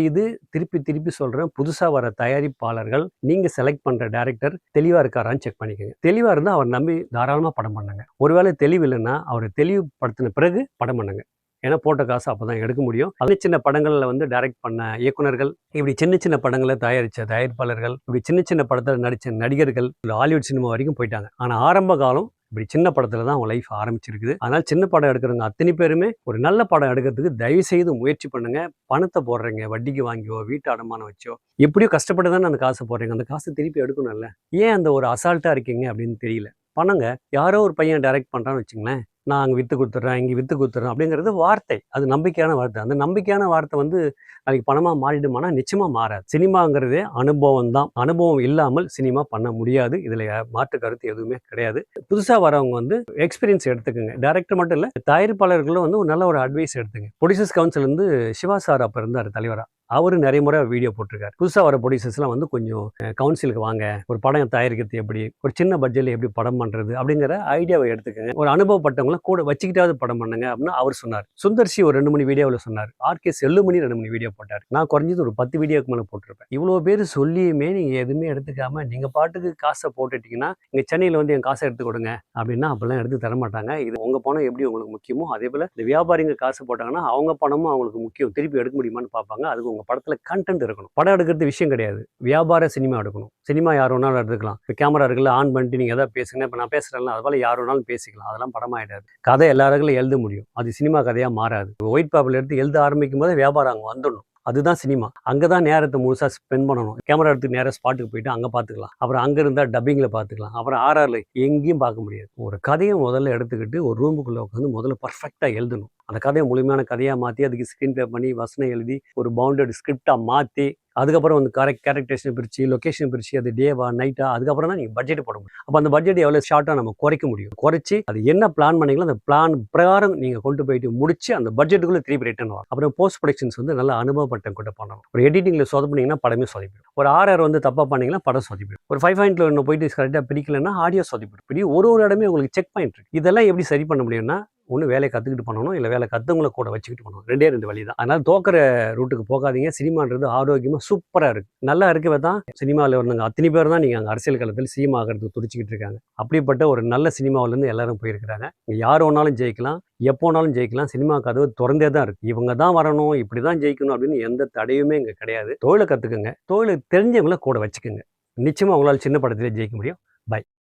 இது திருப்பி திருப்பி சொல்றேன், புதுசா வர தயாரிப்பாளர்கள் நீங்க செலக்ட் பண்ற டைரக்டர் தெளிவா இருக்காரான்னு செக் பண்ணிக்கோங்க. தெளிவா இருந்தா அவர் நம்பி தாராளமா படம் பண்ணுங்க. ஒருவேளை தெளிவு இல்லைன்னா அவரை தெளிவுபடுத்தின பிறகு படம் பண்ணுங்க. ஏன்னா போட்ட காசு அப்பதான் எடுக்க முடியும். சின்ன படங்கள்ல டைரக்ட் பண்ண இயக்குனர்கள், இப்படி சின்ன சின்ன படங்களை தயாரிச்ச தயாரிப்பாளர்கள், இப்படி சின்ன சின்ன படத்துல நடிச்ச நடிகர்கள் ஹாலிவுட் சினிமா வரைக்கும் போயிட்டாங்க. ஆனா ஆரம்ப காலம் இப்படி சின்ன படத்துல தான் அவங்க லைஃப் ஆரம்பிச்சிருக்குது. அதனால சின்ன படம் எடுக்கிறவங்க அத்தனை பேருமே ஒரு நல்ல படம் எடுக்கிறதுக்கு தயவு செய்து முயற்சி பண்ணுங்க. பணத்தை போடுறீங்க, வட்டிக்கு வாங்கியோ வீட்டு அடமானம் வச்சோ எப்படியோ கஷ்டப்பட்டு தானே அந்த காசை போடுறீங்க. அந்த காசை திருப்பி எடுக்கணும்ல. ஏன் அந்த ஒரு அசால்ட்டா இருக்கீங்க அப்படின்னு தெரியல. பண்ணுங்க. யாரோ ஒரு பையன் டைரக்ட் பண்றான்னு வச்சுங்களேன், நான் அங்கே விற்று கொடுத்துட்றேன், இங்கே விற்று கொடுத்துட்றேன் அப்படிங்கிறது வார்த்தை. அது நம்பிக்கையான வார்த்தை. அந்த நம்பிக்கையான வார்த்தை நாளைக்கு பணமாக மாறிடுமானா நிச்சயமாக மாறாது. சினிமாங்கிறதே அனுபவம் தான். அனுபவம் இல்லாமல் சினிமா பண்ண முடியாது. இதில் மாற்று கருத்து எதுவுமே கிடையாது. புதுசாக வரவங்க எக்ஸ்பீரியன்ஸ் எடுத்துக்கோங்க. டைரக்டர் மட்டும் இல்லை, தயாரிப்பாளர்களும் ஒரு நல்ல ஒரு அட்வைஸ் எடுத்துங்க. ப்ரொடியூசர்ஸ் கவுன்சில் சிவா சார் அப்போ இருந்தார் தலைவராக. அவரு நிறைய முறை வீடியோ போட்டிருக்காரு. புதுசாக வர ப்ரொடியூசர்ஸ்லாம் கொஞ்சம் கவுன்சிலுக்கு வாங்க, ஒரு படம் தயாரிக்கிறது எப்படி, ஒரு சின்ன பட்ஜெட்ல எப்படி படம் பண்றது அப்படிங்கிற ஐடியாவை எடுத்துக்கங்க. ஒரு அனுபவப்பட்டவங்களை கூட வச்சுக்கிட்டாவது படம் பண்ணுங்க அப்படின்னு அவர் சொன்னார். சுந்தர்சி ஒரு 2 மணி வீடியோவில் சொன்னார். ஆர்கே செல்லுமணி 2 மணி வீடியோ போட்டார். நான் குறைஞ்சது ஒரு 10 வீடியோக்கு மேலே போட்டிருப்பேன். இவ்வளோ பேர் சொல்லியுமே நீங்க எதுவுமே எடுத்துக்காம நீங்க பாட்டுக்கு காசை போட்டுட்டீங்கன்னா, இங்க சென்னையில் என் காசை எடுத்து கொடுங்க அப்படின்னா அப்பெல்லாம் எடுத்து தர மாட்டாங்க. இது உங்க பணம் எப்படி உங்களுக்கு முக்கியமோ அதே போல இந்த வியாபாரிங்க காசு போட்டாங்கன்னா அவங்க பணமும் அவங்களுக்கு முக்கியம். திருப்பி எடுக்க முடியுமான்னு பார்ப்பாங்க. அதுக்கு உங்க படத்துல கண்டென்ட் இருக்கணும். படம் எடுக்கிறது விஷயம் கிடையாது, வியாபார சினிமா எடுக்கணும். சினிமா யார் வேணாலும் எடுத்துக்கலாம். இப்போ கேமரா இருக்குல்ல, ஆன் பண்ணிட்டு நீங்க எதாவது பேசுங்க. இப்போ நான் பேசுறேன்ல, அதுபோல யார் வேணாலும் பேசிக்கலாம். அதெல்லாம் படமாயிடாது. கதை எல்லாருக்கும் எழுத முடியும், அது சினிமா கதையா மாறாது. ஒயிட் பேப்பர்ல எடுத்து எழுத ஆரம்பிக்கும் போது வியாபாரம் அங்கே வந்துடணும். அதுதான் சினிமா. அங்கதான் நேரத்தை முழுசா ஸ்பெண்ட் பண்ணணும். கேமரா எடுத்து நேரம் ஸ்பாட்டுக்கு போயிட்டு அங்க பாத்துக்கலாம். அப்புறம் அங்க இருந்தா டப்பிங்ல பாத்துக்கலாம். அப்புறம் ஆர்ஆர்ல எங்கேயும் பார்க்க முடியாது. ஒரு கதையை முதல்ல எடுத்துக்கிட்டு ஒரு ரூமுக்குள்ள உட்காந்து முதல்ல பர்ஃபெக்டா எழுதணும். அந்த கதையை முழுமையான கதையா மாற்றி அதுக்கு ஸ்க்ரீன் பிளே பண்ணி வசனம் எழுதி ஒரு பவுண்டட் ஸ்கிரிப்டா மாற்றி அதுக்கப்புறம் கேரக்டரேஷன் பிரிச்சு, லொகேஷன் பிரிச்சு, அது டேவா நைட்டா, அதுக்கப்புறம் தான் நீங்க பட்ஜெட் போட முடியும். அப்போ அந்த பட்ஜெட் எவ்வளவு ஷார்ட்டா நம்ம குறைக்க முடியும். குறைச்சி அது என்ன பிளான் பண்ணீங்களோ அந்த பிளான் பிரகாரம் நீங்க கொண்டு போயிட்டு முடிச்சு அந்த பட்ஜெட்டுக்குள்ள திருப்பி ரிட்டர்ன் வரும். அப்புறம் போஸ்ட் ப்ரொடக்ஷன்ஸ் நல்ல அனுபவப்பட்ட கூட பண்ணணும். ஒரு எடிட்டிங்ல சொதப்பினீங்கன்னா படமே சொதப்பிடும். ஒரு ஆர்ஆர் தப்பா பண்ணீங்கன்னா படம் சொதப்பிடும். ஒரு 5.1 போயிட்டு கரெக்டாக பிடிக்கலன்னா ஆடியோ சொதப்பிடும். இப்படி ஒரு இடமே உங்களுக்கு செக் பாயிண்ட் இருக்கு. இதெல்லாம் எப்படி சரி பண்ண முடியும்னா, ஒன்று வேலையை கற்றுக்கிட்டு பண்ணணும், இல்லை வேலை கற்றுவங்களை கூட வச்சுக்கிட்டு பண்ணணும். 2 வழி தான். அதனால் தோக்கிற ரூட்டுக்கு போகாதீங்க. சினிமான்றது ஆரோக்கியமாக சூப்பராக இருக்குது. நல்லா இருக்கவே தான் சினிமாவில் இருந்தவங்க அத்தனை பேர் தான் நீங்கள் அங்கே அரசியல் காலத்தில் சினிமா ஆகிறதுக்கு துடிச்சிக்கிட்டு இருக்காங்க. அப்படிப்பட்ட ஒரு நல்ல சினிமாவிலேருந்து எல்லாரும் போயிருக்கிறாங்க. இங்கே யார் வேணாலும் ஜெயிக்கலாம், எப்போ வேணாலும் ஜெயிக்கலாம். சினிமா கதவு திறந்தே தான் இருக்குது. இவங்க தான் வரணும், இப்படி தான் ஜெயிக்கணும் அப்படின்னு எந்த தடையுமே இங்கே கிடையாது. தொழிலை கற்றுக்குங்க, தொழிலை தெரிஞ்சவங்களை கூட வச்சுக்கோங்க. நிச்சயமாக உங்களால் சின்ன படத்திலே ஜெயிக்க முடியும். பை.